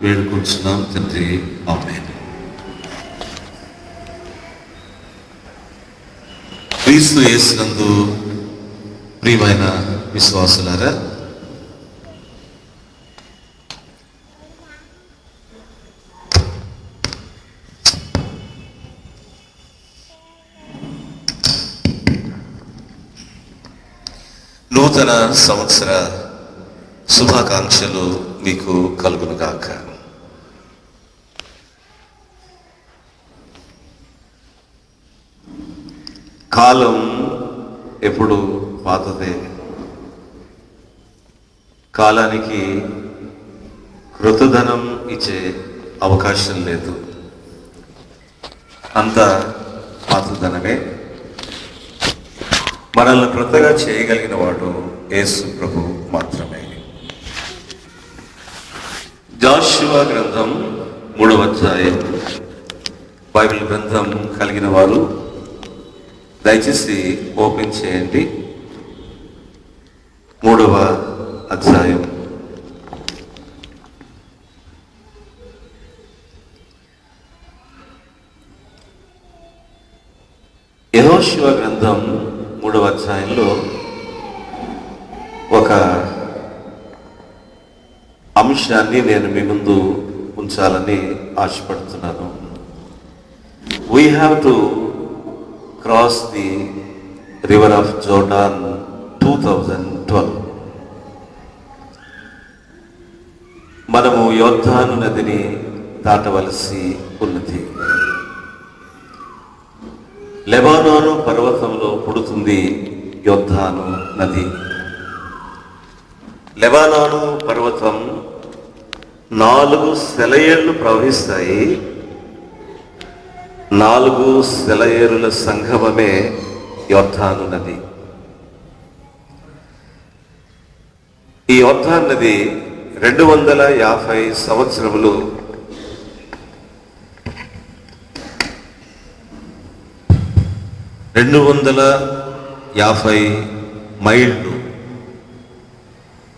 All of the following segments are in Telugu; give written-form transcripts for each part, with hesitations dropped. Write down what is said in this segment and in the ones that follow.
వేడుకుంటున్నాం తండ్రి, ఆమేన్. క్రీస్తు యేసునందు ప్రియమైన విశ్వాసులారా, నూతన సంవత్సర శుభాకాంక్షలు మీకు కలుగునుగాక. కాలం ఎప్పుడు పాతదే, కాలానికి కృతధనం ఇచ్చే అవకాశం లేదు, అంత పాతధనమే. మనల్ని క్రొత్తగా చేయగలిగిన వాడు యేసు ప్రభు మాత్రమే. జాషువా గ్రంథం 3వ అధ్యాయం. బైబిల్ గ్రంథం కలిగిన వారు దయచేసి ఓపెన్ చేయండి. 3వ అధ్యాయం. యెహోషువ గ్రంథం 3వ అధ్యాయంలో ఒక అంశాన్ని నేను మీ ముందు ఉంచాలని ఆశపడుతున్నాను. We have to cross the river of Jordan 2012. మనము యోర్దాను నదిని దాటవలసి ఉన్నది. లెబానోను పర్వతంలో పుడుతుంది యోర్దాను నది. లెబానోను పర్వతం 4 సెలయేళ్లు ప్రవహిస్తాయి. 4 సెలయేరుల సంగమమే యోర్దాను నది. ఈ యోర్దాను నది 250 సంవత్సరములు 250 మైళ్ళు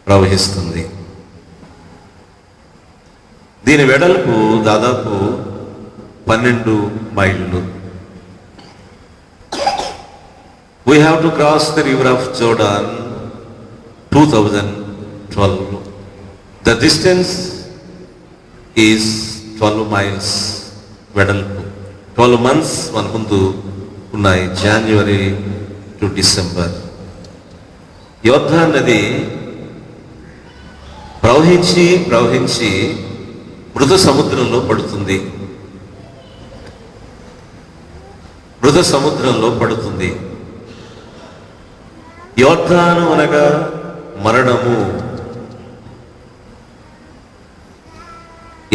ప్రవహిస్తుంది. దీని వెడల్పు దాదాపు 12 మైళ్ళు. We have to cross the river of Jordan 2012. The distance is 12 miles వెడల్పు. 12 months మన ముందు ఉన్నాయి, జనవరి టు డిసెంబర్. యోర్దాను నది ప్రవహించి ప్రవహించి మృత సముద్రంలో పడుతుంది. మృత సముద్రంలో పడుతుంది. యోర్దాను అనగా మరణము.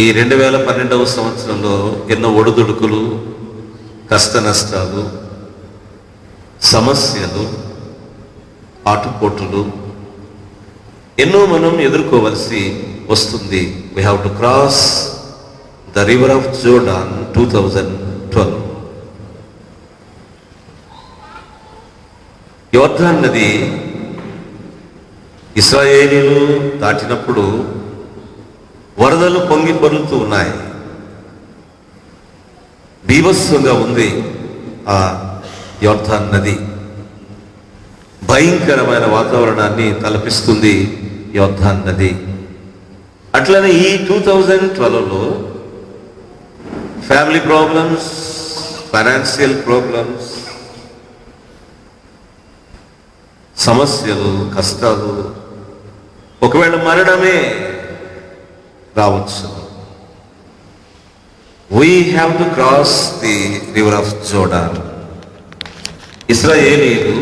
ఈ 2012వ సంవత్సరంలో ఎన్నో ఒడుదుడుకులు, కష్ట నష్టాలు, సమస్యలు, ఆటుపోటులు ఎన్నో మనం ఎదుర్కోవలసి వస్తుంది. We have to cross the river of Jordan 2012. యోర్దాను నది ఇశ్రాయేలీయులు దాటినప్పుడు వరదలు పొంగి పొర్లుతూ ఉన్నాయి. బీభత్సంగా ఉంది ఆ యోర్దాను నది. భయంకరమైన వాతావరణాన్ని తలపిస్తుంది యోర్దాను నది. అట్లనే ఈ 2012లో ఫ్యామిలీ ప్రాబ్లమ్స్, ఫైనాన్షియల్ ప్రాబ్లమ్స్, సమస్యలు, కష్టాలు, ఒకవేళ మరణమే రావచ్చు. We have to cross the river of Jordan. ఇశ్రాయేలీయులు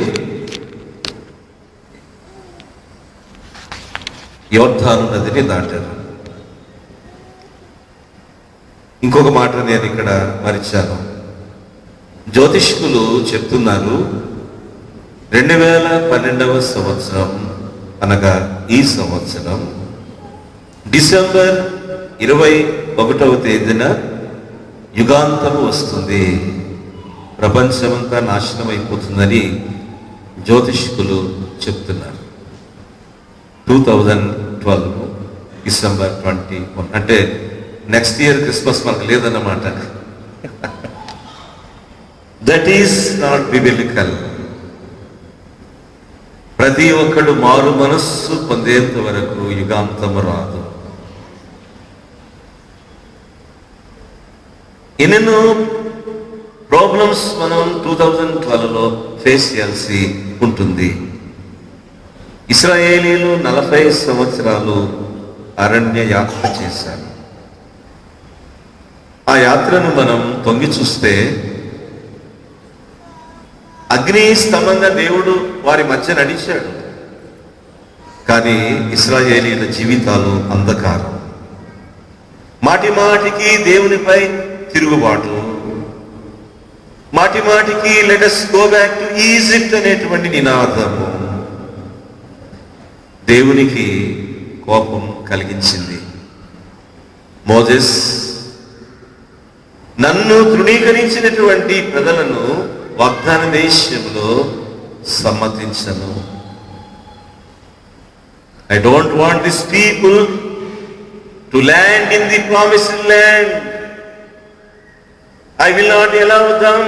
యోర్దాను నదిని దాటారు. ఇంకొక మాట నేను ఇక్కడ మరిచాను. జ్యోతిష్కులు చెప్తున్నారు 2012వ సంవత్సరం అనగా ఈ సంవత్సరం డిసెంబర్ 21వ తేదీన యుగాంతము వస్తుంది, ప్రపంచమంతా నాశనం అయిపోతుందని జ్యోతిష్కులు చెప్తున్నారు. 2012 డిసెంబర్ 21 అంటే నెక్స్ట్ ఇయర్ క్రిస్మస్ మనకు లేదన్నమాట. That is not biblical. ప్రతి ఒక్కడు మారు మనస్సు పొందేంత వరకు యుగాంతము రాదు. ఎన్నెన్నో ప్రాబ్లమ్స్ మనం 2012లో ఫేస్ చేయాల్సి ఉంటుంది. ఇశ్రాయేలీలు 40 సంవత్సరాలు అరణ్య యాత్ర చేశారు. ఆ యాత్రను మనం తొంగి చూస్తే అగ్ని స్తంభంగా దేవుడు వారి మధ్య నడిచాడు. కానీ ఇశ్రాయేలీల జీవితాలు అంధకారం. మాటి మాటికి దేవునిపై తిరుగుబాటు, మాటి మాటికి let us go back to Egypt అనేటువంటి నినాదము దేవునికి కోపం కలిగించింది. మోజెస్, నన్ను తృణీకరించినటువంటి ప్రజలను వాగ్దాన దేశంలో సమ్మతించను. I don't want these people to land in the promised land. I will not allow them.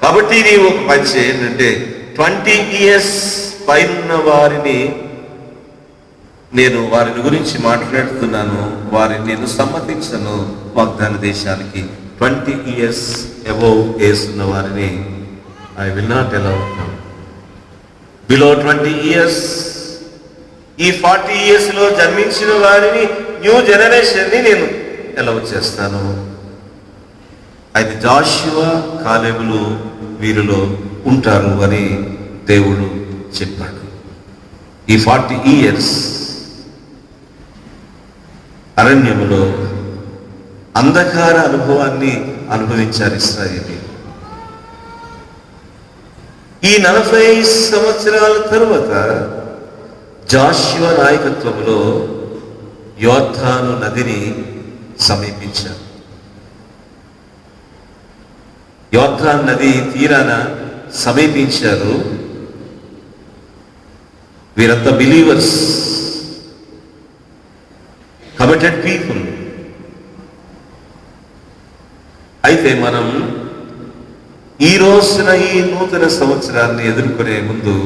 కాబట్టి నీవు ఒక పని చేయండి, 20 years పైన వారిని నేను వారిని గురించి మాట్లాడుతున్నాను, వారిని నేను సమ్మతించను వాగ్దాన దేశానికి. 20 years above ఏజ్ ఉన్న వారిని I will not allow them. Below 20 years, ఈ 40 years లో జన్మించిన వారిని, న్యూ జనరేషన్ని నేను అలౌ చేస్తాను. అయితే జాషువా, కాలేబులు వీరిలో ఉంటారు అని దేవుడు చెప్పాడు. ఈ 40 years అరణ్యములో అంధకార అనుభవాన్ని అనుభవించారు ఇశ్రాయేలీయులు. ఈ 40 సంవత్సరాల తరువాత జాషువా నాయకత్వంలో యోర్దాను నదిని సమీపించారు. యోర్దాను నది తీరాన సమీపించారు. వీరంతా బిలీవర్స్, కమిటెడ్ పీపుల్. అయితే మనం ఈ రోజున ఈ నూతన సంవత్సరాన్ని ఎదుర్కొనే ముందు,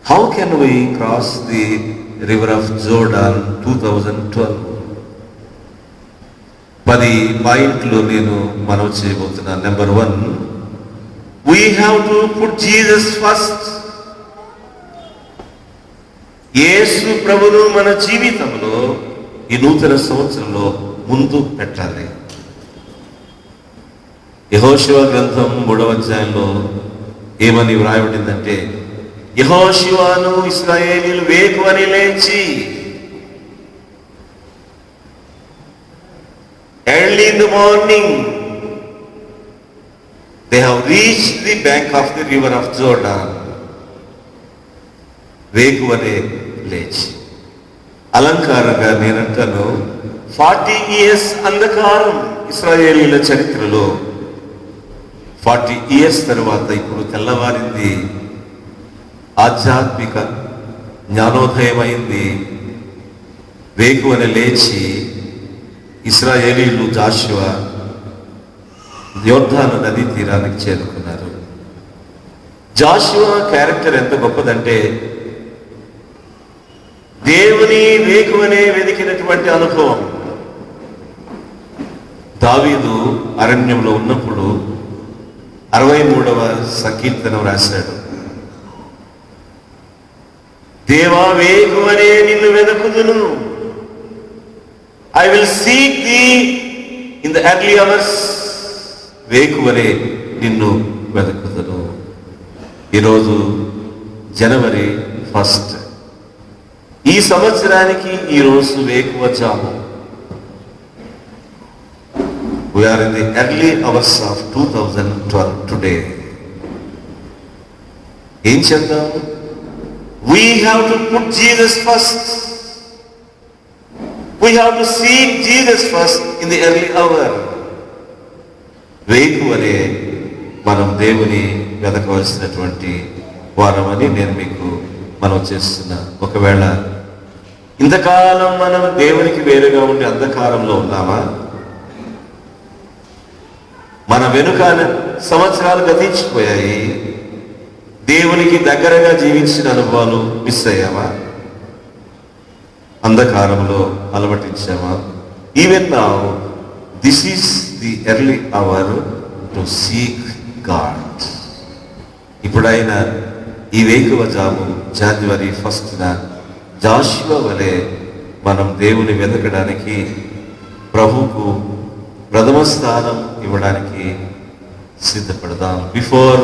how can we cross the river of Jordan 2012? 10 పాయింట్లు నేను మనవి చేయబోతున్నాను. Number 1, we have to put Jesus first. యేసు ప్రభును మన జీవితంలో ఈ నూతన సంవత్సరంలో ముందు పెట్టాలి. యెహోషువ గ్రంథం 3వ అధ్యాయంలో ఏమని వ్రాయబడిందంటే, యెహోషువను ఇశ్రాయేలీయులు వేకువని లేచి early in the morning they have reached the bank of the river of Jordan. వేకువనే లేచి. అలంకారంగా నేనంటాను, 40 years అంధకారం ఇశ్రాయేలీయుల చరిత్రలో. 40 years తరువాత ఇప్పుడు తెల్లవారింది, ఆధ్యాత్మిక జ్ఞానోదయమైంది. వేకువనే లేచి ఇశ్రాయేలీయులు జాషువా యోర్దాను నది తీరానికి చేరుకున్నారు. జాషువా క్యారెక్టర్ ఎంత గొప్పదంటే, దేవుని వేకువనే వెతికినటువంటి అనుభవం. దావీదు అరణ్యంలో ఉన్నప్పుడు 63వ సంకీర్తనం రాశాడు, దేవా వేకువనే నిన్ను వెదకుదును. I will seek thee in the early hours. వేకువనే నిన్ను వెదకుదును. ఈరోజు జనవరి 1. ఈ సంవత్సరానికి ఈరోజు వేకువ జాము. We are in the early hours of 2012 today. ఏం చేద్దాం? We have to put Jesus first. We have to seek Jesus first in the early hour. వేకువనే మనం దేవుని వెతకవలసినటువంటి వారమని నేను మీకు మనం చేస్తున్నా. ఒకవేళ ఇంతకాలం మనం దేవునికి వేరుగా ఉండి అంధకారంలో ఉన్నామా? మన వెనుక సంవత్సరాలు గతించిపోయాయి. దేవునికి దగ్గరగా జీవించిన అనుభవాలు మిస్ అయ్యామా? అంధకారంలో అలవటించామా? Even now this is the early hour to seek God. ఇప్పుడైనా ఈ వేకువ జాము జనవరి 1న జాషువా వలె మనం దేవుని వెతకడానికి, ప్రభువుకు ప్రథమ స్థానం ఇవ్వడానికి సిద్ధపడదాం. Before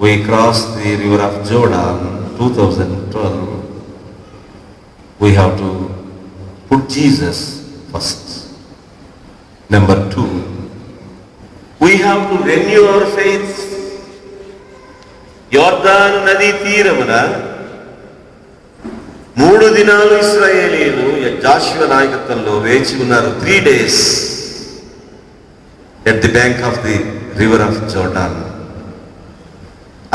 we cross the river of Jordan 2012, we have to put Jesus first. Number 2, we have to renew our faith. యోర్దాను నదీ తీరమున 3 దినాలు ఇశ్రాయేలీయులు జాషువా నాయకత్వంలో వేచి ఉన్నారు. 3 days at the bank of the river of Jordan.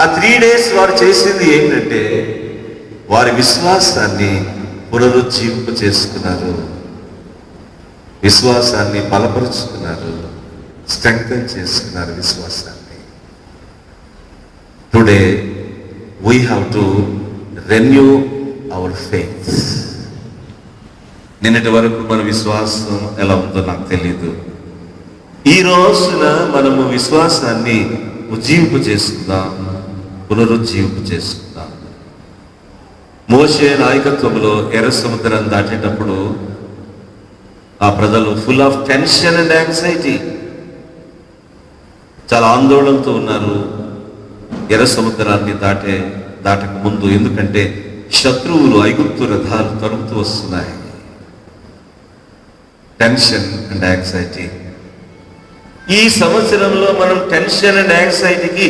ఆ 3 days వారు చేసింది ఏంటంటే వారి విశ్వాసాన్ని పునరుజ్జీవింప చేసుకున్నారు, విశ్వాసాన్ని బలపరుచుకున్నారు, స్ట్రెంగ్థెన్ చేసుకున్నారు విశ్వాసాన్ని. Today we have to renew our faith. నిన్నటి వరకు మన విశ్వాసం ఎలా ఉందో నాకు తెలీదు. ఈ రోజున మనము విశ్వాసాన్ని ఉజ్జీవింపు చేసుకుందాం, పునరుజ్జీవింపు చేసుకుందాం. మోషే నాయకత్వంలో ఎర్ర సముద్రం దాటేటప్పుడు ఆ ప్రజలు full of tension and anxiety, చాలా ఆందోళనతో ఉన్నారు ఎర్ర సముద్రాన్ని దాటక ముందు. ఎందుకంటే శత్రువులు ఐగుప్తు రథాలు తరుముతూ వస్తున్నాయి. Tension and anxiety. ఈ సంవత్సరంలో మనం టెన్షన్ అండ్ యాంగ్జైటీకి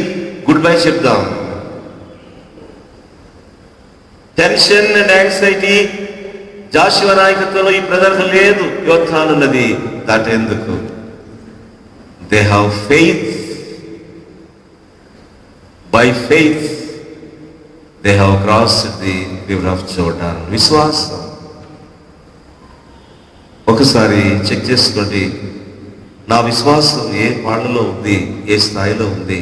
గుడ్ బై చెప్దాం. టెన్షన్ అండ్ యాంగ్జైటీ జాషువా నాయకత్వంలో ఈ ప్రజలకు లేదు. యోర్దాను నది దాటేందుకు they have faith. By faith they have crossed the river of Jordan. విశ్వాసం. ఒకసారి చెక్ చేసుకోండి, నా విశ్వాసం ఏ పాళ్ళలో ఉంది, ఏ స్థాయిలో ఉంది.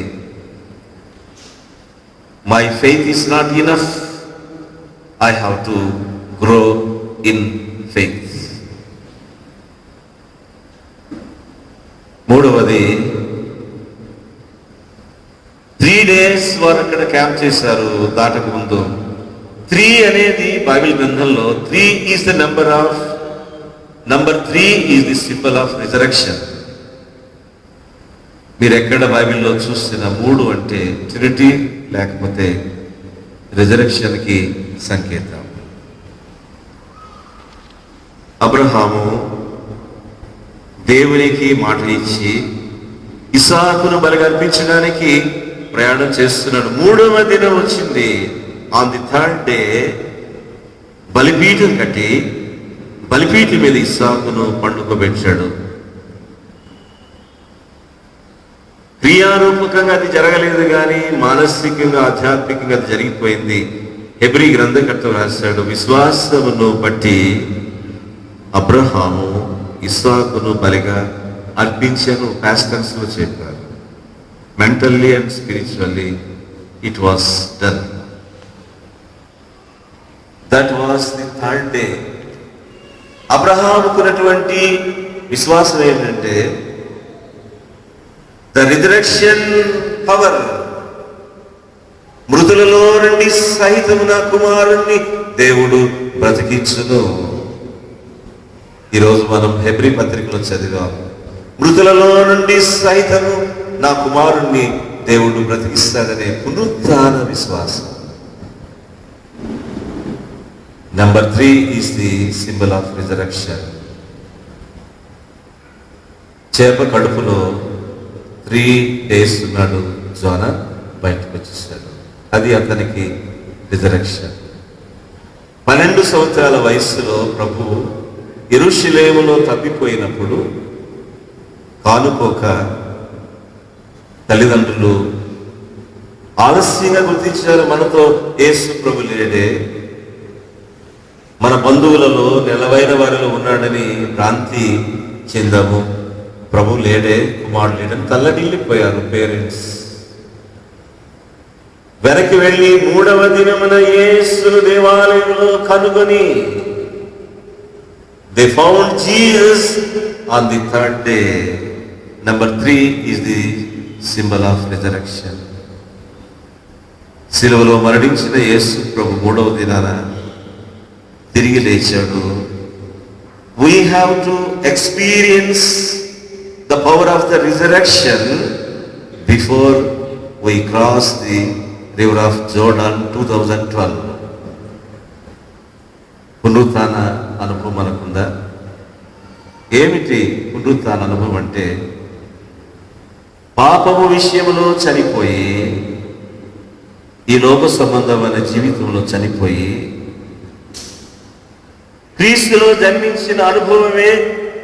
My faith is not enough. I have to grow in faith. మూడవది, 3 days వారు అక్కడ క్యాంప్ చేశారు దాటక ముందు. 3 అనేది బైబిల్ గ్రంథంలో 3 is the number 3 is the symbol of resurrection. మీరు ఎక్కడ బైబిల్లో చూసిన 3 అంటే ట్రినిటీ లేకపోతే రిజరెక్షన్కి సంకేతం. అబ్రహాము దేవునికి మాట ఇచ్చి ఇసాకును బలిగా అర్పించడానికి ప్రయాణం చేస్తున్నాడు. 3వ దినం వచ్చింది. ఆన్ ది 3rd day బలిపీఠం కట్టి బలిపీఠం మీద ఇస్సాకును పండుకోబెట్టాడు. క్రియారూపకంగా అది జరగలేదు, కానీ మానసికంగా ఆధ్యాత్మికంగా అది జరిగిపోయింది. హెబ్రీ గ్రంథకర్త రాశాడు, విశ్వాసమును బట్టి అబ్రహాము ఇస్సాకును బలిగా అర్పించాను. పాస్టర్స్ లో చెప్పారు. Mentally and spiritually it was done. That was the 3rd day. అబ్రహాముకున్నటువంటి విశ్వాసం ఏంటంటే ద రిజరెక్షన్ పవర్. మృతులలో నుండి సహితము నా కుమారుణ్ణి దేవుడు బ్రతికించును. ఈరోజు మనం హెబ్రీ పత్రికలో చదివాం, మృతులలో నుండి సహితము నా కుమారుణ్ణి దేవుడు బ్రతికిస్తాడనే పునరుత్థాన విశ్వాసం. Number 3 is the symbol of resurrection. చేప కడుపులో 3 days ఉన్నాడు జోనా, బయటకు వచ్చేసాడు. అది అతనికి రిజరెక్షన్. 12 సంవత్సరాల వయస్సులో ప్రభు యెరూషలేములో తప్పిపోయినప్పుడు కానుకోక తల్లిదండ్రులు ఆలస్యంగా గుర్తించారు, మనతో యేసు ప్రభు లేడే. మన బంధువులలో నెలవైన వారిలో ఉన్నాడని భ్రాంతి చెందాము. ప్రభు లేడే, కుమారుడు లేడని తల్లడిల్లిపోయారు పేరెంట్స్. వెనక్కి వెళ్ళి 3వ దినమున యేసును దేవాలయంలో కనుగొని they found Jesus on the 3rd day. Number 3 is the symbol of resurrection. సిలువలో మరణించిన యేసు ప్రభు 3వ దినాన తిరిగి లేచాడు. We have to experience the power of the resurrection before we cross the river of Jordan 2012. పునరుత్థాన అనుభవం మనకుందా? ఏమిటి పునరుత్థాన అనుభవం అంటే, పాపము విషయంలో చనిపోయి, ఈ లోక సంబంధమైన జీవితంలో చనిపోయి క్రీస్తులో జన్మించిన అనుభవమే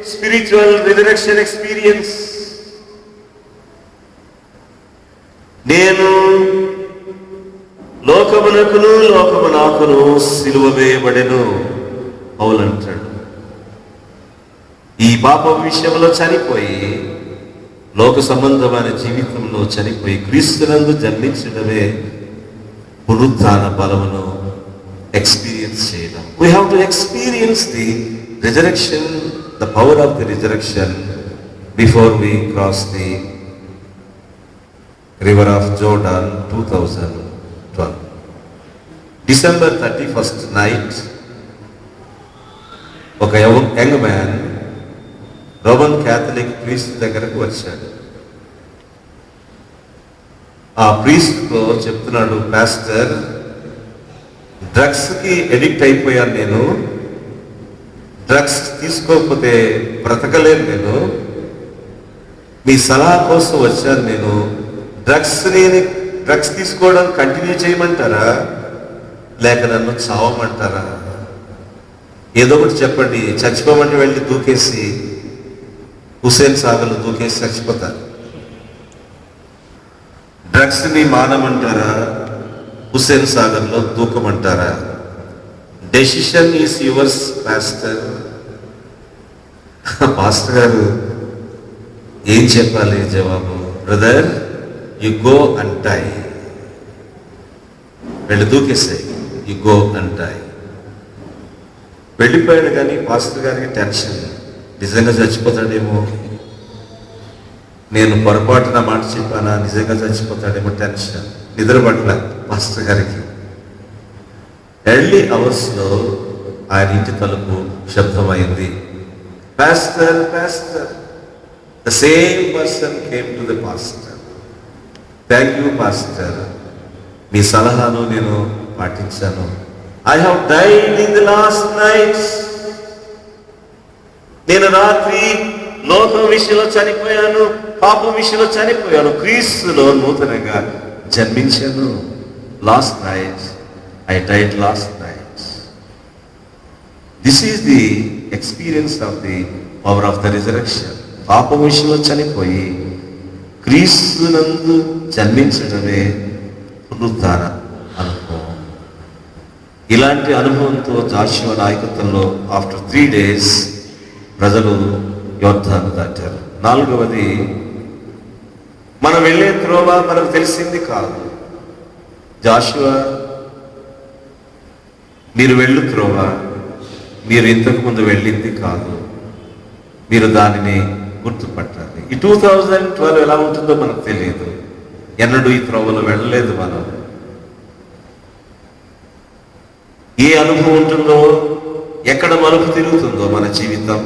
స్పిరిచువల్ రిజరెక్షన్ ఎక్స్పీరియన్స్. నేను లోకమునకును లోకము నాకును సిలువ వేయబడెను పౌలు అంటాడు. ఈ పాపం విషయంలో చనిపోయి, లోక సంబంధమైన జీవితంలో చనిపోయి క్రీస్తునందు జన్మించడమే పునరుత్థాన బలమును ఎక్స్పీరియన్స్ చేయడం. We have to experience the resurrection, the power of the resurrection before we cross the river of Jordan 2012. December 31st night, ఒక young man Roman Catholic priest దగ్గరకు వచ్చాడు. ఆ ప్రీస్ట్తో చెప్తున్నాడు, పాస్టర్, డ్రగ్స్కి ఎడిక్ట్ అయిపోయాను నేను, డ్రగ్స్ తీసుకోకపోతే బ్రతకలేను నేను, మీ సలహా కోసం వచ్చాను నేను. డ్రగ్స్ తీసుకోవడం కంటిన్యూ చేయమంటారా, లేక నన్ను చావమంటారా? ఏదో ఒకటి చెప్పండి. చచ్చిపోమంటే వెళ్ళి దూకేసి హుసేన్ సాగర్లో దూకేసి చచ్చిపోతారు. డ్రగ్స్ని మానమంటారా, హుసేన్ సాగర్లో దూకమంటారా? Decision is yours pastor. Pastor గారు ఏం చెప్పాలి జవాబు? Brother, you go and die. వెళ్ళి దూకేసాయి, యు గో అండ్ డై. వెళ్ళిపోయాడు. కానీ పాస్టర్ గారికి టెన్షన్, నిజంగా చచ్చిపోతాడేమో, నేను పొరపాటున మాట చెప్పానా, నిజంగా చచ్చిపోతాడేమో టెన్షన్. నిద్రపట్ల పాస్టర్ గారికి. ఎర్లీ అవర్స్లో ఆయన ఇంటి తలుపు శబ్దమైంది. Pastor, pastor. The same person came to the pastor. Thank you pastor, మీ సలహాను నేను పాటించాను. I have died in the last night. నేను రాత్రి లోకం విషయంలో చనిపోయాను, పాపం విషయంలో చనిపోయాను, క్రీస్తులో నూతనంగా జన్మించాను. Last night I died, last night. This is the experience of the power of the resurrection. పాపం విషయంలో చనిపోయి క్రీస్తునందు జన్మించడమే పునరుత్థాన అనుభవం. ఇలాంటి అనుభవంతో జాషువా నాయకత్వంలో ఆఫ్టర్ 3 days ప్రజలు యోర్దాను దాటారు. 4వది, మనం వెళ్ళే త్రోవ మనకు తెలిసింది కాదు. జాషువా, మీరు వెళ్ళు త్రోవ మీరు ఇంతకు ముందు వెళ్ళింది కాదు, మీరు దానిని గుర్తుపట్టాలి. ఈ 2012 ఎలా ఉంటుందో మనకు తెలియదు. ఎన్నడూ ఈ త్రోవలో వెళ్ళలేదు మనం. ఏ అనుభవం ఉంటుందో, ఎక్కడ మలుపు తిరుగుతుందో మన జీవితం,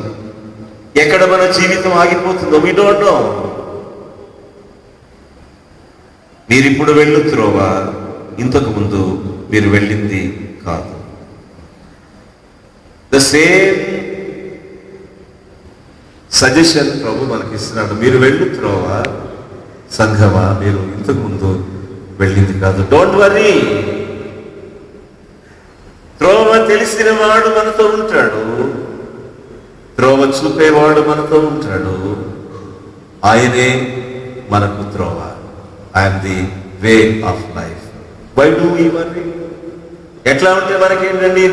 ఎక్కడ మన జీవితం ఆగిపోతుందో we don't know. మీరిప్పుడు వెళ్ళు త్రోవ ఇంతకు ముందు మీరు వెళ్ళింది కాదు. ద సేమ్ సజెషన్ ప్రభు మనకి ఇస్తున్నాడు. మీరు వెళ్ళు త్రోవ సంఘమా, మీరు ఇంతకు ముందు వెళ్ళింది కాదు. Don't worry. త్రోవ తెలిసిన వాడు మనతో ఉంటాడు, త్రోవ చూపేవాడు మనతో ఉంటాడు. ఆయనే మనకు త్రోవ. I am the way of life. Why do we worry? ఎట్లా ఉంటే మనకేంటండి,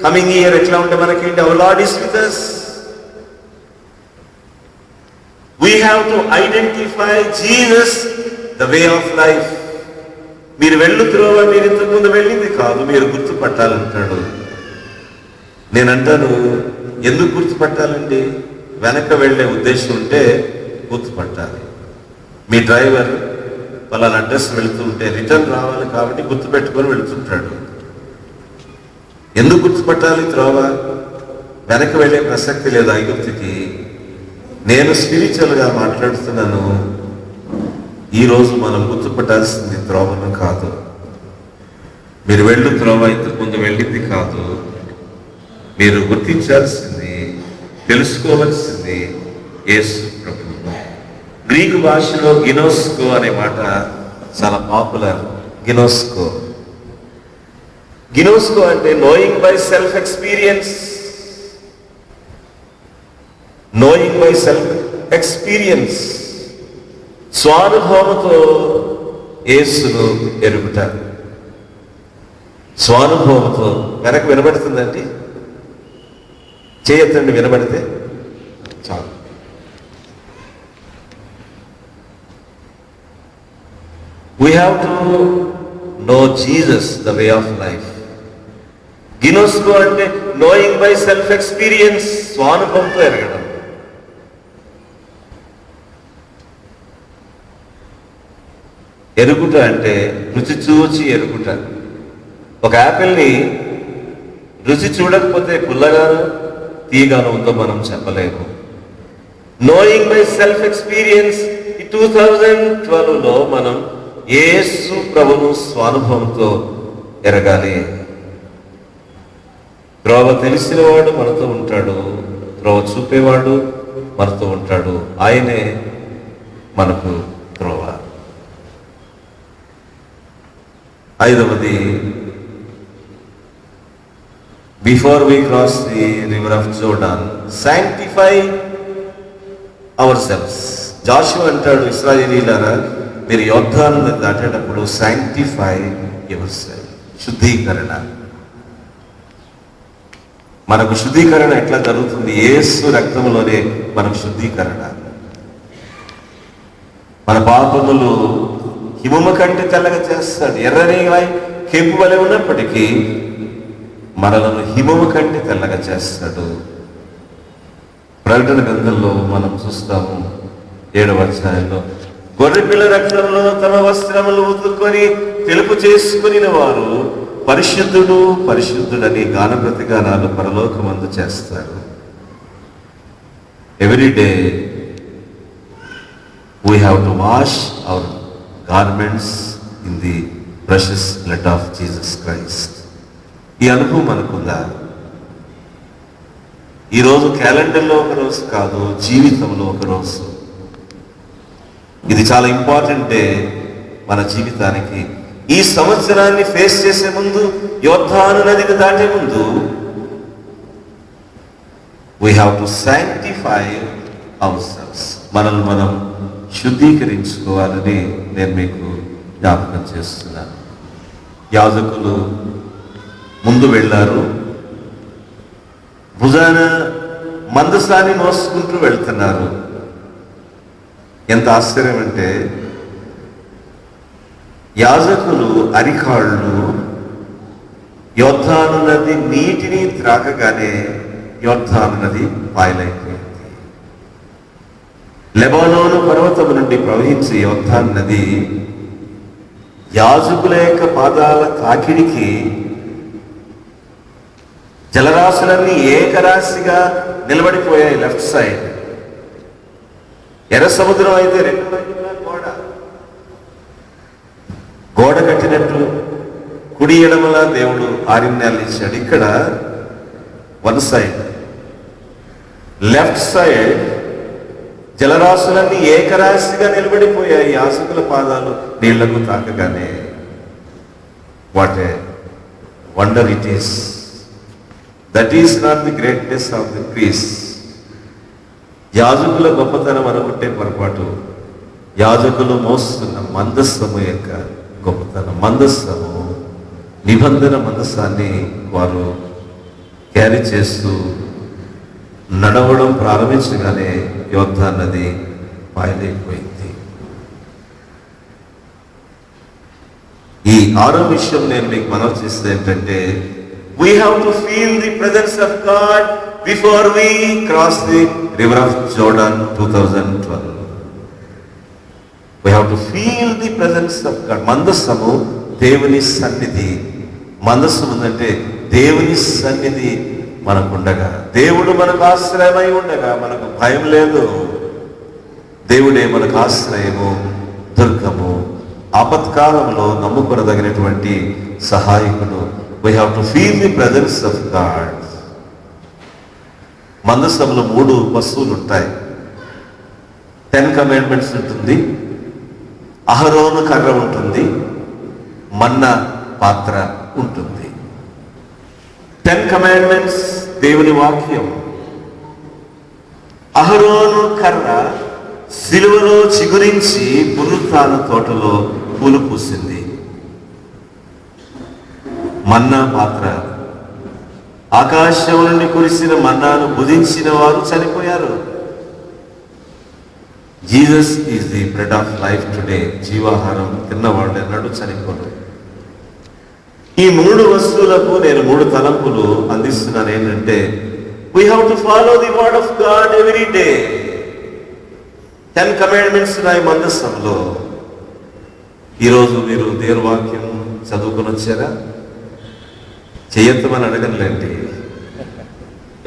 కమింగ్ ఇయర్ ఎట్లా ఉంటే మనకేంటి? Our lord is with us. We have to identify Jesus, the way of life. మీరు వెళ్ళు త్రోవ, మీరు ఇంతకుముందు వెళ్ళింది కాదు, మీరు గుర్తుపట్టాలంటాడు. నేనంటాను, ఎందుకు గుర్తుపట్టాలండి? వెనక వెళ్ళే ఉద్దేశం ఉంటే గుర్తుపట్టాలి. మీ డ్రైవర్ వాళ్ళ అడ్రస్ వెళుతుంటే రిటర్న్ రావాలి కాబట్టి గుర్తుపెట్టుకొని వెళుతుంటాడు. ఎందుకు గుర్తుపట్టాలి త్రోవ? వెనక వెళ్ళే ప్రసక్తి లేదు ఐగుప్తుకి. నేను స్పిరిచువల్గా మాట్లాడుతున్నాను. ఈరోజు మనం గుర్తుపట్టాల్సింది త్రోవను కాదు. మీరు వెళ్ళు త్రోవ ఇంతకు ముందు వెళ్ళింది కాదు. మీరు గుర్తించాల్సింది, తెలుసుకోవాల్సింది యేసు ప్రభువు. గ్రీకు భాషలో గినోస్కో అనే మాట చాలా పాపులర్. గినోస్కో గినోస్కో అంటే knowing by self experience. Knowing by self experience, స్వానుభవంతో యేసును ఎరుగుట. స్వానుభవంతో. వెనక వినబడుతుందండి? చేయొద్దండి, వినబడితే చాలు. We have to know Jesus, the way of life. గినోస్కో అంటే నోయింగ్ బై సెల్ఫ్ ఎక్స్పీరియన్స్, స్వానుభవంతో ఎరగడం. ఎరుగుట అంటే రుచి చూచి ఎరుగుట. ఒక యాపిల్ని రుచి చూడకపోతే పుల్లగాను తీయగాను ఉందో మనం చెప్పలేము. Knowing by self experience. ఈ 2012లో మనం యేసు ప్రభును స్వానుభవంతో ఎరగాలి. త్రోవ తెలిసినవాడు మనతో ఉంటాడు, త్రోవ చూపేవాడు మనతో ఉంటాడు. ఆయనే మనకు త్రోవ. ఐదవది, before we cross the river of Jordan, sanctify ourselves. Joshua అంటాడు, ఇశ్రాయేలీయులారా, మీరు యోర్దాను దాటేటప్పుడు సాంక్టిఫై యువర్ సెల్ఫ్. శుద్ధీకరణ. మనకు శుద్ధీకరణ ఎట్లా జరుగుతుంది? యేసు రక్తంలోనే మనకు శుద్ధీకరణ. మన పాపములు హిమము కంటే తెల్లగా చేస్తాడు. ఎర్రని కెంపు వలె ఉన్నప్పటికీ మనలను హిమము కంటే తెల్లగా చేస్తాడు. ప్రకటన గ్రంథంలో మనం చూస్తాము 7వ అధ్యాయంలో, గొర్రెపిల్ల రక్తంలో తమ వస్త్రములు ఉతుక్కొని తెలుపు చేసుకుని వారు పరిశుద్ధుడు పరిశుద్ధుడని గాన ప్రతిగానాలు పరలోకమందు చేస్తారు. Every day we have to wash hour garments in the precious blood of Jesus Christ. ఈ అనుభవం మనకుందా? ఈరోజు క్యాలెండర్లో ఒక రోజు కాదు, జీవితంలో ఒక రోజు. ఇది చాలా ఇంపార్టెంట్ డే మన జీవితానికి. ఈ సంవత్సరాన్ని ఫేస్ చేసే ముందు, యోర్దాను నదిని దాటే ముందు, we have to sanctify ourselves. మనల్ని మనం శుద్ధీకరించుకోవాలని నేను మీకు జ్ఞాపకం చేస్తున్నాను. యాజకులు ముందు వెళ్ళారు, భుజాన మందసాన్ని మోసుకుంటూ వెళ్తున్నారు. ఎంత ఆశ్చర్యం అంటే, యాజకులు అరికాళ్ళు యోర్దాను నది నీటిని త్రాగగానే యోర్దాను నది పాయలైపోయింది. లెబానోను పర్వతము నుండి ప్రవహించే యోర్దాను నది యాజకుల యొక్క పాదాల తాకిడికి జలరాశులన్నీ ఏకరాశిగా నిలబడిపోయాయి. లెఫ్ట్ సైడ్ ఎర్ర సముద్రం అయితే రెండు వైపులా గోడ కట్టినట్టు కుడి ఎడమల దేవుడు ఆరిన్యాలు ఇచ్చాడు. ఇక్కడ వన్ సైడ్, లెఫ్ట్ సైడ్ జలరాశులన్నీ ఏకరాశిగా నిలబడిపోయాయి యాజకుల పాదాలు నీళ్లకు తాకగానే. What a wonder it is. That is not the greatness of the priest. యాజకుల గొప్పతనం అనుకుంటే పొరపాటు. యాజకులు మోస్తున్న మందస్సము యొక్క గొప్పతనం. మందస్సము, నిబంధన మందస్సాన్ని వారు క్యారీ చేస్తూ నడవడం ప్రారంభించగానే యోర్దాను నది పాయలైపోయింది. ఈ ఆరో విషయం నేను మీకు మనవి చేసేది ఏంటంటే, we have to feel the presence of God before we cross the river of Jordan 2012. We have to feel the presence of God. మందస్సము దేవుని సన్నిధి. మందస్సం ఉందంటే దేవుని సన్నిధి మనకుండగా, దేవుడు మనకు ఆశ్రయమై ఉండగా మనకు భయం లేదు. దేవుడే మనకు ఆశ్రయము, దుర్గము, ఆపత్కాలంలో నమ్ముకొనదగినటువంటి సహాయకుడు. We have to feel the presence of God. మందసంలో 3 వస్తువులు ఉంటాయి. 10 కమాండ్మెంట్స్ ఉంటుంది, అహరోను కర్ర ఉంటుంది, మన్నా పాత్ర ఉంటుంది. 10 కమాండ్మెంట్స్ దేవుని వాక్యం. అహరోను కర్ర సిలువలో చిగురించి పునరుత్థాన తోటలో పూలు పూసింది. మన్నా పాత్ర, ఆకాశం నుండి కురిసిన మన్నాను భుజించిన వారు చనిపోయారు. Jesus is the bread of life today. జీవాహారం తిన్నవాడు ఎన్నడూ చనిపోరు. ఈ 3 వస్తువులకు నేను 3 తలంపులు అందిస్తున్నాను. ఏంటంటే, we have to follow the word of God every day. 10 commandments ఉన్నాయి మందస్సంలో. ఈరోజు మీరు దేవుని వాక్యం చదువుకొని వచ్చారా? చేయొత్తమని అడగనులేండి.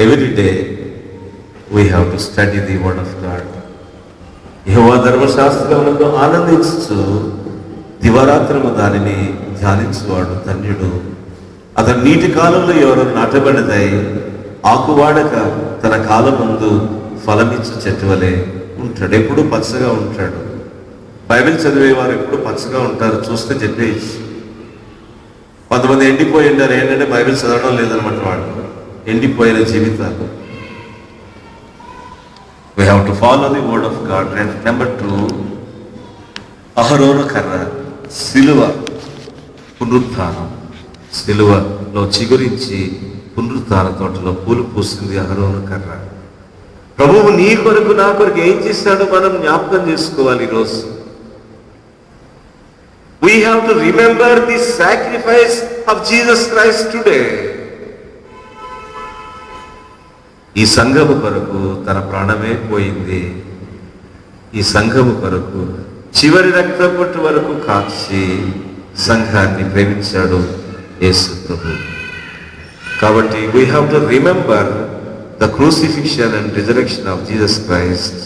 Every day we have to study the word of God. యెహోవా ధర్మశాస్త్రమునందు ఆనందించు దివారాత్రము దానిని ధ్యానించువాడు ధన్యుడు. అతను నీటి కాలంలో ఎవరు నాటబడినదై ఆకువాడక తన కాలం ముందు ఫలమిచ్చు చెట్టు వలె ఉంటాడు. ఎప్పుడు పచ్చగా ఉంటాడు. బైబిల్ చదివేవారు ఎప్పుడు పచ్చగా ఉంటారు. చూస్తే చెప్పేసి కొంతమంది ఎండిపోయి ఉంటారు. ఏంటంటే బైబిల్ చదవడం లేదనమాట. వాళ్ళు ఎండిపోయిన జీవితాలు. We have to follow the word of God. And number 2, అహరోను కర్ర, సిలువ, పునరుత్థానం. సిలువలో చిగురించి పునరుత్థాన తోటలో పూలు పూసింది అహరోను కర్ర. ప్రభువు నీ కొరకు నా కొరకు ఏం చేశాడో మనం జ్ఞాపకం చేసుకోవాలి ఈరోజు. We have to remember the sacrifice of Jesus Christ today. ఈ సంఘము కొరకు తన ప్రాణమే పోయింది. ఈ సంఘము కొరకు చివరి రక్తపొట్టు వరకు కాచి సంఘాన్ని ప్రేమించాడు యేసు ప్రభు. కాబట్టి we have to remember the crucifixion and resurrection of Jesus Christ,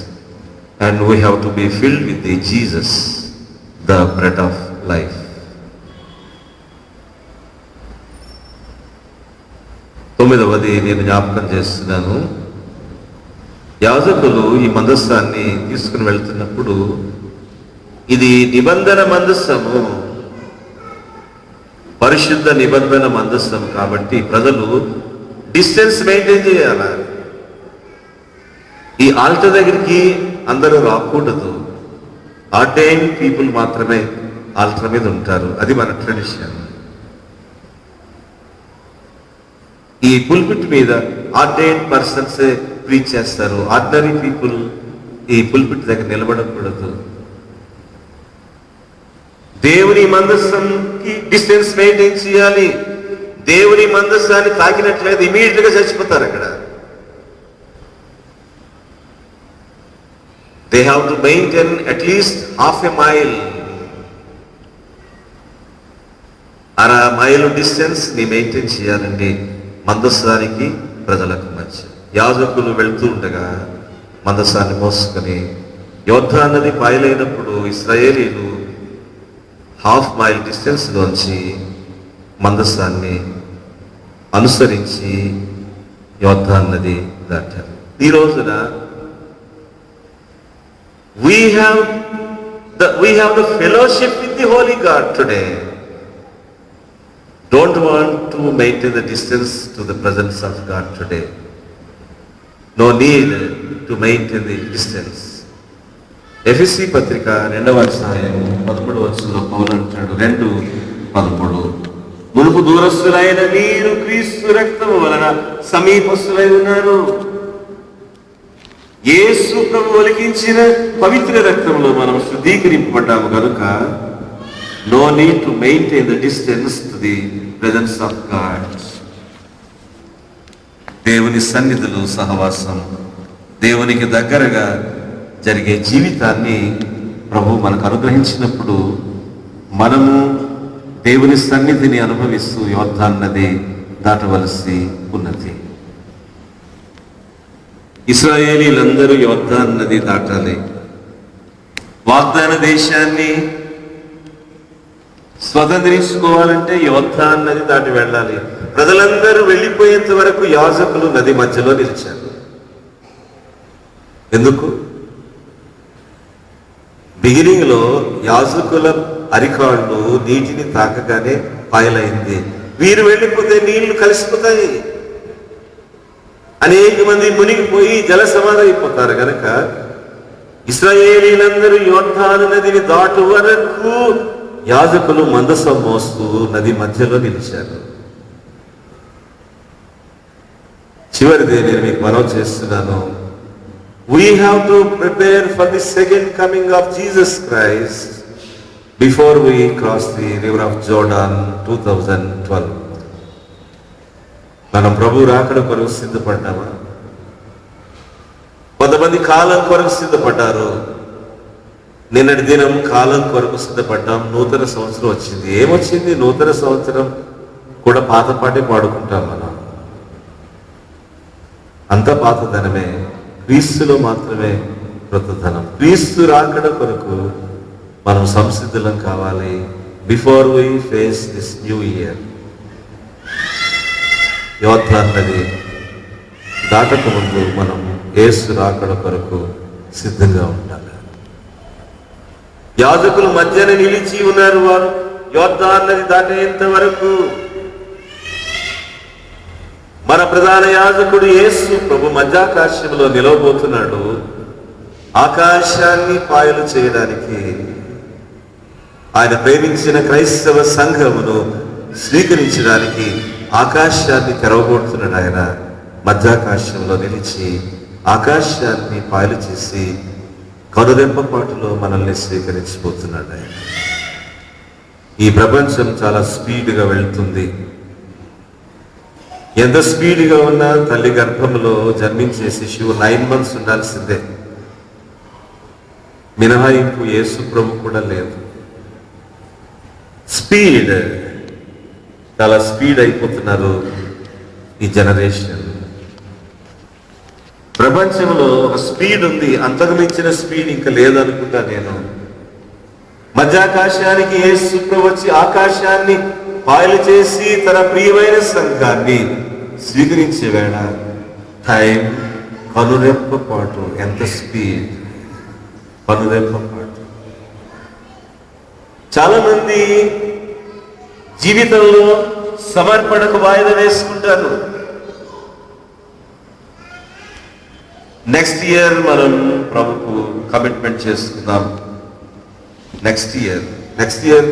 and we have to be filled with the Jesus, the bread of life. 9వది నేను జ్ఞాపకం చేస్తున్నాను. యాజకులు ఈ మందస్సాన్ని తీసుకుని వెళ్తున్నప్పుడు, ఇది నిబంధన మందస్సము, పరిశుద్ధ నిబంధన మందస్సం కాబట్టి ప్రజలు డిస్టెన్స్ మెయింటైన్ చేయాలి. ఈ ఆల్టర్ దగ్గరికి అందరూ రాకూడదు. ఆర్డైన్ పీపుల్ మాత్రమే ఆల్టర్ మీద ఉంటారు. అది మన ట్రెడిషన్. ఈ పుల్పిట్ మీద ఆర్డైన్ పర్సన్స్ ప్రీచ్ చేస్తారు. ఆర్డినరీ పీపుల్ ఈ పుల్పిట్ దగ్గర నిలబడకూడదు. దేవుని మందస్సానికి డిస్టెన్స్ మెయింటైన్ చేయాలి. దేవుని మందస్సాన్ని తాకినట్లయితే ఇమీడియట్ గా చచ్చిపోతారు అక్కడ. They have to maintain at least ½ mile, అర మైలు డిస్టెన్స్ ని మెయింటైన్ చేయాలండి మందస్సానికి ప్రజలకు మధ్య. యాజకులు వెళ్తూ ఉండగా మందస్సాన్ని మోసుకొని యోర్దాను నది పాయలైనప్పుడు ఇశ్రాయేలీలు ½ మైల్ డిస్టెన్స్ లోంచి మందస్సాన్ని అనుసరించి యోర్దాను నది దాటారు. ఈ రోజున we have the fellowship with the Holy God today. Don't want to maintain the distance to the presence of God today. No need to maintain the distance. ఎఫెసీ పత్రిక 2వ అధ్యాయం 13వ వచనంలో పౌలు అంటాడు, 2:13, మునుపు దూరస్తులైన మీరు క్రీస్తు రక్తము వలన సమీపస్తులై ఉన్నారు. యేసు ప్రభు ఒలికించిన పవిత్ర రక్తంలో మనం శుద్ధీకరింపబడ్డాము కనుక no need to maintain the distance to the presence of God. దేవుని సన్నిధిలో సహవాసం, దేవునికి దగ్గరగా జరిగే జీవితాన్ని ప్రభు మనకు అనుగ్రహించినప్పుడు మనము దేవుని సన్నిధిని అనుభవిస్తూ యోర్దాను నది దాటవలసి ఉన్నది. ఇశ్రాయేలీలందరూ యోర్దాను నది దాటాలి. వాగ్దాన దేశాన్ని స్వతంత్రించుకోవాలంటే యోర్దాను నది దాటి వెళ్ళాలి. ప్రజలందరూ వెళ్ళిపోయేంత వరకు యాజకులు నది మధ్యలో నిలిచారు. ఎందుకు? బిగినింగ్ లో యాజకుల అరికాళ్ళు నీటిని తాకగానే పాయలైంది. వీరు వెళ్ళిపోతే నీళ్లు కలిసిపోతాయి, అనేక మంది మునిగిపోయి జల సమాధి అయిపోతారు గనక ఇశ్రాయేలీలందరూ యోర్దాను నదిని దాటు వరకు యాజకులు మందసం మోస్తూ నది మధ్యలో నిలిచారు. చివరిదే నేను మీకు మనవి చేస్తున్నాను. We have to prepare for the second coming of Jesus Christ before we cross the river of Jordan 2012. మనం ప్రభు రాకడ కొరకు సిద్ధపడ్డామా? కొంతమంది కాలం కొరకు సిద్ధపడ్డారు. నిన్నటి దినం కాలం కొరకు సిద్ధపడ్డాం. నూతన సంవత్సరం వచ్చింది. ఏమొచ్చింది? నూతన సంవత్సరం కూడా పాత పాటే పాడుకుంటాం మనం. అంత పాతదనమే. క్రీస్తులో మాత్రమే కృతధనం. క్రీస్తు రాకడ కొరకు మనం సంసిద్ధులం కావాలి. Before we face this new year. యోర్దాను నది దాటక ముందు మనం యేసు రాకడ కొరకు సిద్ధంగా ఉండాలి. యాజకులు మధ్యన నిలిచి ఉన్నారు. వారు యోర్దాను నది దాటేంత వరకు మన ప్రధాన యాజకుడు యేసు ప్రభు మధ్యాకాశంలో నిలవబోతున్నాడు. ఆకాశాన్ని పాయలు చేయడానికి, ఆయన ప్రేమించిన క్రైస్తవ సంఘమును స్వీకరించడానికి ఆకాశాన్ని తెరవబోతున్నాడు. ఆయన మధ్యాకాశంలో నిలిచి ఆకాశాన్ని పాయలు చేసి కనురెప్పపాటులో మనల్ని స్వీకరించబోతున్నాడు. ఆయన ఈ ప్రపంచం చాలా స్పీడ్గా వెళ్తుంది. ఎంత స్పీడ్గా ఉన్నా తల్లి గర్భంలో జన్మించే శిశువు 9 months ఉండాల్సిందే. మినహాయింపు యేసు ప్రభు కూడా లేదు. స్పీడ్, చాలా స్పీడ్ అయిపోతున్నారు ఈ జనరేషన్. ప్రపంచంలో ఒక స్పీడ్ ఉంది, అంతకు మించిన స్పీడ్ ఇంకా లేదనుకుంటా నేను. మధ్యాకాశానికి యేసు ప్రభు వచ్చి ఆకాశాన్ని పాయలు చేసి తన ప్రియమైన సంఘాన్ని స్వీకరించే వేళ టైం కనురెప్పపాటు. ఎంత స్పీడ్! కనురెప్పపాటు. చాలా మంది జీవితంలో సమర్పణకు వాయిదా వేసుకుంటారు. నెక్స్ట్ ఇయర్ మనం ప్రభుకు కమిట్మెంట్ చేసుకుందాం. నెక్స్ట్ ఇయర్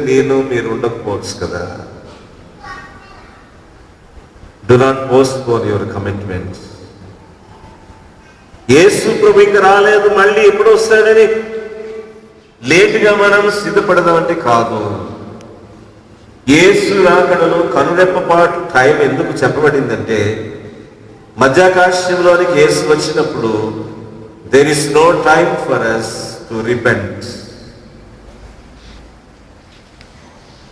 మీరు ఉండకపోవచ్చు కదా. Do not postpone your commitment. యేసు ప్రభు ఇంకా రాలేదు, మళ్ళీ ఎప్పుడు వస్తాడని లేటుగా మనం సిద్ధపడదామంటే కాదు. యేసు రాకడలో కనురెప్పపాటు టైం ఎందుకు చెప్పబడిందంటే, మధ్యాకాశంలోనికి యేసు వచ్చినప్పుడు there is no time for us to repent.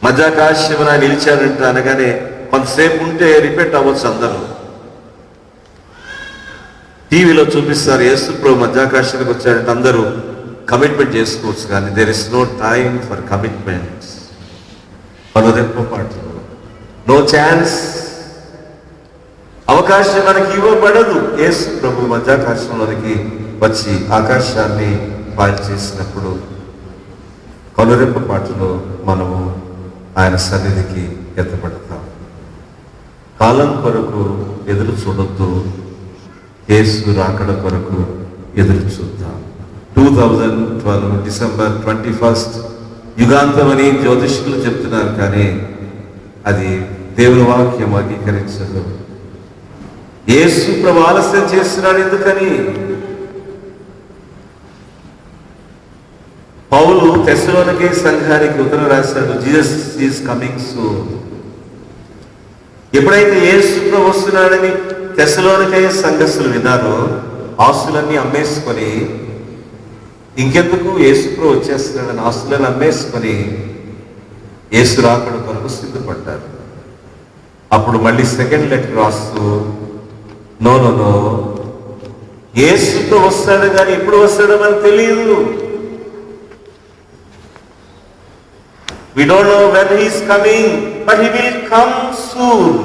మధ్యాకాశమున నిలిచాడంట అనగానే కొంతసేపు ఉంటే రిపెంట్ అవ్వచ్చు. అందరూ టీవీలో చూపిస్తారు యేసు ప్రభు మధ్యాకాశానికి వచ్చాడంటే అందరూ కమిట్మెంట్ చేసుకోవచ్చు. కానీ there is no time for commitment. కనురెప్పపాటు, నో ఛాన్స్. అవకాశం మనకి ఇవ్వబడదు. యేసు ప్రభు మధ్యాకాశంలోనికి వచ్చి ఆకాశాన్ని పాయలు చేసినప్పుడు కనురెప్పపాటులో మనము ఆయన సన్నిధికి ఎత్తపడతాం. కాలం కొరకు ఎదురు చూడొద్దు, యేసు రాకడ కొరకు ఎదురు చూద్దాం. 2012 December 21 యుగాంతం అని జ్యోతిష్కులు చెప్తున్నారు, కానీ అది దేవుని వాక్యం అంగీకరించదు. యేసు ప్రభు ఆలస్యం చేస్తున్నాడు ఎందుకని? పౌలు తెస్సలోనికే సంఘానికి ఉత్తరం రాశాడు, జీసస్ ఈజ్ కమింగ్ సూన్. ఎప్పుడైతే యేసు ప్రభు వస్తున్నాడని తెస్సలోనికే సంఘస్థులు విన్నారో, ఆస్తులన్నీ అమ్మేసుకొని, ఇంకెందుకు యేసు ప్రభు వచ్చేస్తున్నాడని ఆస్తులను అమ్మేసుకొని యేసు రాకడ కొరకు సిద్ధపడ్డారు. అప్పుడు మళ్ళీ సెకండ్ లెటర్ రాస్తూ, నో యేసు ప్రభు వస్తాడు కానీ ఎప్పుడు వస్తాడో మనకు తెలియదు. We don't know when he is coming, but he will come soon.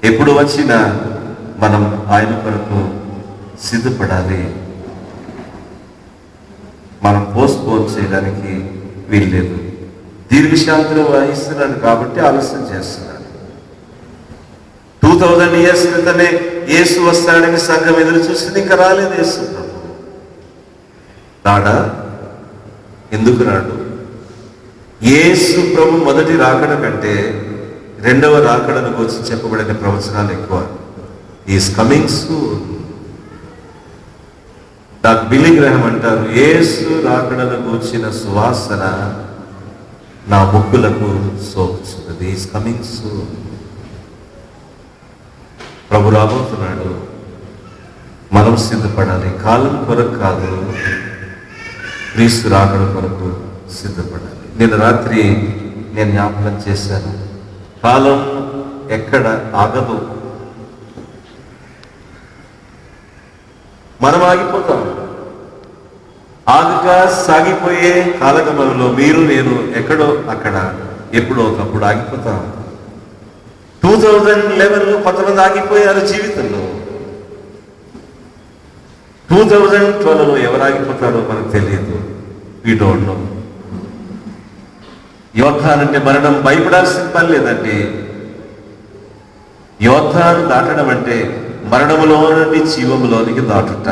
ఎప్పుడు వచ్చినా మనం ఆయన కొరకు సిద్ధపడాలి. మనం పోస్ట్పోన్ చేయడానికి వీల్లేదు. దీర్ఘశాంతులు వహిస్తున్నాడు కాబట్టి ఆలస్యం చేస్తున్నాడు. 2000 years క్రితమే యేసు వస్తాడని సంఘం ఎదురు చూసింది, ఇంకా రాలేదు యేసు ప్రభు. రాడా? ఎందుకు రాడు? యేసు ప్రభు మొదటి రాకడ కంటే రెండవ రాకడను గురించి చెప్పబడిన ప్రవచనాలు ఎక్కువ. Is coming soon. Doctor Billy Graham అంటారు, యేసు రాకడను గూర్చిన సువాసన నా ముక్కులకు సోకుచున్నది. Is coming soon. ప్రభు రాబోతున్నాడు, మనం సిద్ధపడాలి. కాలం కొరకు కాదు, క్రీస్తు రాకడ కొరకు సిద్ధపడాలి. నిన్న రాత్రి నేను జ్ఞాపకం చేశాను, కాలం ఎక్కడ ఆగదు. మనం ఆగిపోతాం. ఆగక సాగిపోయే కాలగమనంలో మీరు నేను ఎక్కడో అక్కడ ఎప్పుడో ఒకప్పుడు ఆగిపోతాం. 2011లో కొంతమంది ఆగిపోయారు జీవితంలో. 2012లో ఎవరు ఆగిపోతారో మనకు తెలియదు. We don't know. యోధానంటే మరణం భయపడాల్సిన పని లేదండి. యోధాను దాటడం అంటే మరణములో నుండి జీవములోనికి దాటుట.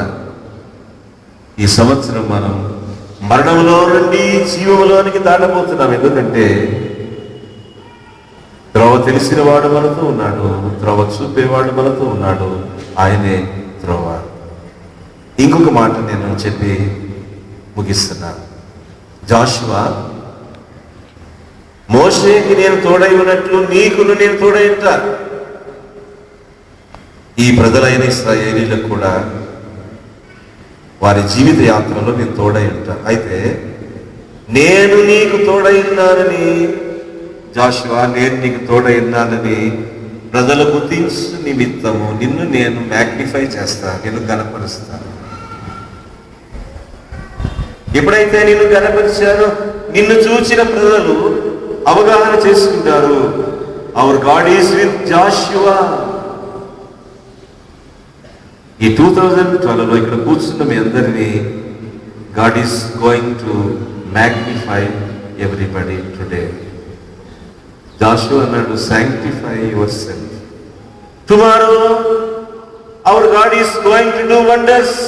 ఈ సంవత్సరం మనం మరణములో నుండి జీవములోనికి దాటబోతున్నాం. ఎందుకంటే త్రోవ తెలిసిన వాడు మనతో ఉన్నాడు, త్రోవ చూపేవాడు మనతో ఉన్నాడు, ఆయనే త్రోవ. ఇంకొక మాట నేను చెప్పి ముగిస్తున్నాను. జాషువా, మోషేకి నేను తోడై ఉన్నట్లు నీకును నేను తోడై ఉంటా. ఈ ప్రజలైన ఇశ్రాయేలీలకు కూడా వారి జీవిత యాత్రలో నేను తోడై ఉంటా. అయితే నేను నీకు తోడై ఉన్నానని, జాషువా నేను నీకు తోడై ఉన్నానని ప్రజలు గుర్తించు నిమిత్తము నిన్ను నేను మ్యాగ్నిఫై చేస్తా, నిన్ను గణపరుస్తాను. ఎప్పుడైతే నిన్ను గణపరిచానో నిన్ను చూచిన ప్రజలు అవగాహన చేసుకుంటారు, our God is with Joshua. ఈ 2012లో ఇక్కడ కూర్చున్న మీ అందరినీ God is going to magnify everybody today. Joshua అన్నాడు, sanctify yourself. Tomorrow our God is going to do wonders.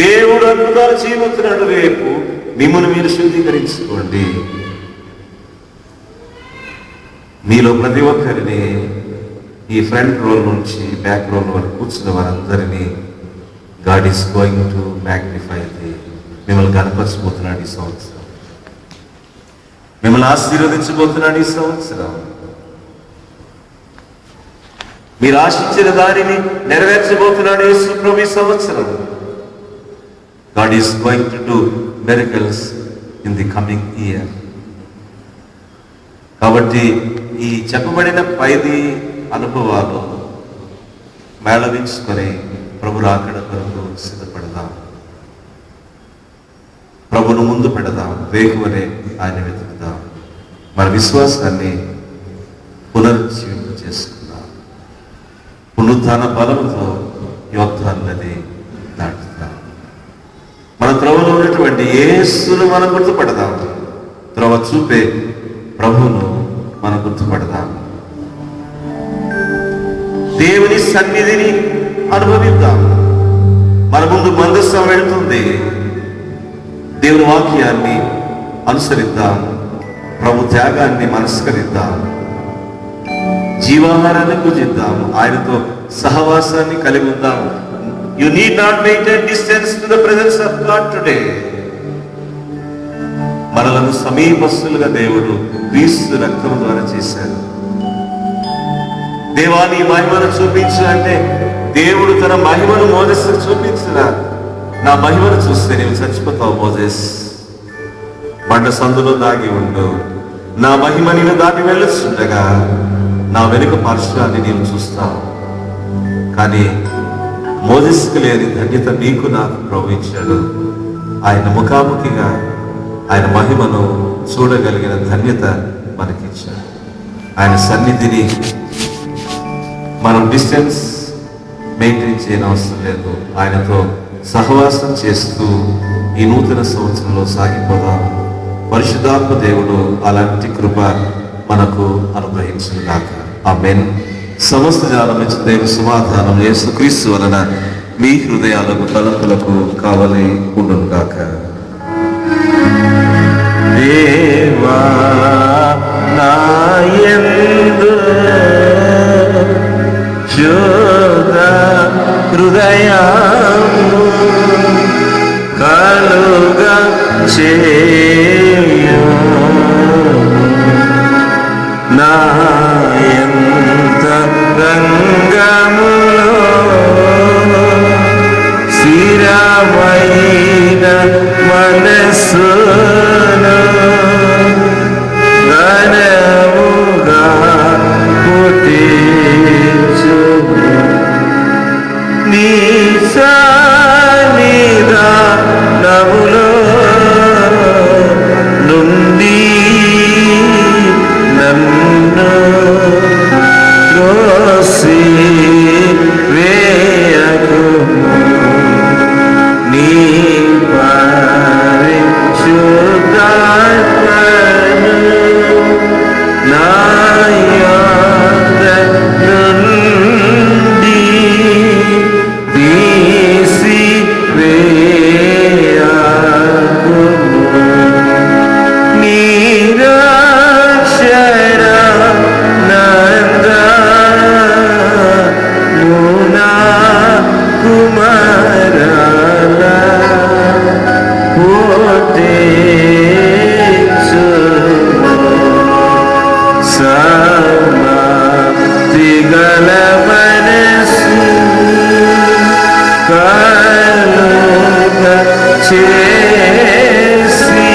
దేవుడు అద్భుతాలు చేయబోతున్నాడు. రేపు మిమ్మల్ని మీరు శుద్ధీకరించుకోండి. మీలో ప్రతి ఒక్కరిని, ఈ ఫ్రంట్ రోల్ నుంచి బ్యాక్ రోల్ వరకు కూర్చున్న వారందరినీ God is going to magnify. మిమ్మల్ని గణపరచబోతున్నాడు ఈ సంవత్సరం. మిమ్మల్ని ఆశీర్వదించబోతున్నాడు ఈ సంవత్సరం. మీరు ఆశించిన దానిని నెరవేర్చబోతున్నాడు యేసు ప్రభు ఈ సంవత్సరం. God is going to do miracles in the coming year. కాబట్టి ఈ చెప్పబడిన 5 అనుభవాలు మేళవించుకొని ప్రభు రాకడ కొరకు సిద్ధపడదాం. ప్రభును ముందు పెడదాం, వేకువనే ఆయన వెతుకుదాం. మన విశ్వాసాన్ని పునరుజ్జీవింప చేసుకుందాం. పునరుద్ధాన బలముతో యోద్ధాన్నది దాటుతాం. మన త్రోవలో ఉన్నటువంటి యేసును మనం గుర్తుపడదాం. త్రోవ చూపే ప్రభువును మనం గుర్తుపడదాం. దేవుని సన్నిధిని అనుభవిద్దాం. మన ముందు మందసం వెళ్తుంది. దేవుని వాక్యాన్ని అనుసరిద్దాం. ప్రభు త్యాగాన్ని మనస్కరిద్దాం, జీవాహారాన్ని పూజిద్దాం, ఆయనతో సహవాసాన్ని కలిగి ఉందాం. You need not maintain distance to the presence of God today. మనలను సమీపస్తులుగా దేవుడు క్రీస్తు రక్తం ద్వారా చేశాడు. దేవా నీ మహిమను చూపించు అంటే దేవుడు తన మహిమను మోజెస్కు చూపించురా. నా మహిమను చూస్తే నీవు చచ్చిపోతావు మోజెస్, బండ సందులో దాగి ఉండు, నా మహిమ నేను దాటి వెళ్ళొచ్చుండగా నా వెనుక పార్శ్వాన్ని నీవు చూస్తావు. కానీ మోజెస్కు లేని ధన్యత నీకు నాకు ప్రవహించాడు. ఆయన ముఖాముఖిగా ఆయన మహిమను చూడగలిగిన ధన్యత మనకిచ్చాడు. ఆయన సన్నిధిని మనం డిస్టెన్స్ మెయింటైన్ చేయని అవసరం లేదు. ఆయనతో సహవాసం చేస్తూ ఈ నూతన సంవత్సరంలో సాగిపోదాం. పరిశుద్ధాత్మ దేవుడు అలాంటి కృప మనకు అనుగ్రహించును గాక. ఆమేన్. సమస్త జాలమిచ్చు దేవుని సమాధానం యేసుక్రీస్తు వలన మీ హృదయాలకు తలంపులకు కావలి ఉండును గాక. దేవా నా యందు శుద్ధ హృదయము కలుగ చేయు, నా రంగములో స్థిరమైన మనస్సును ఘనముగా పుట్టించు, నీ సన్నిధానములో నుండి నన్ను త్రోసి వేయకుము, నీ పరిశుద్ధాత్మను నా యొద్ద నుండి తీసి వేయకుము, నీ రక్షణ నందమునా కుమారల పుట్టించు, సమాప్తి గల మనసు కలుగ చేసి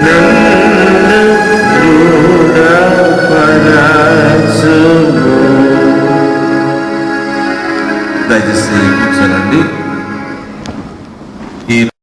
నన్ను దృఢపరచుము. దయచేసి కూర్చోనండి.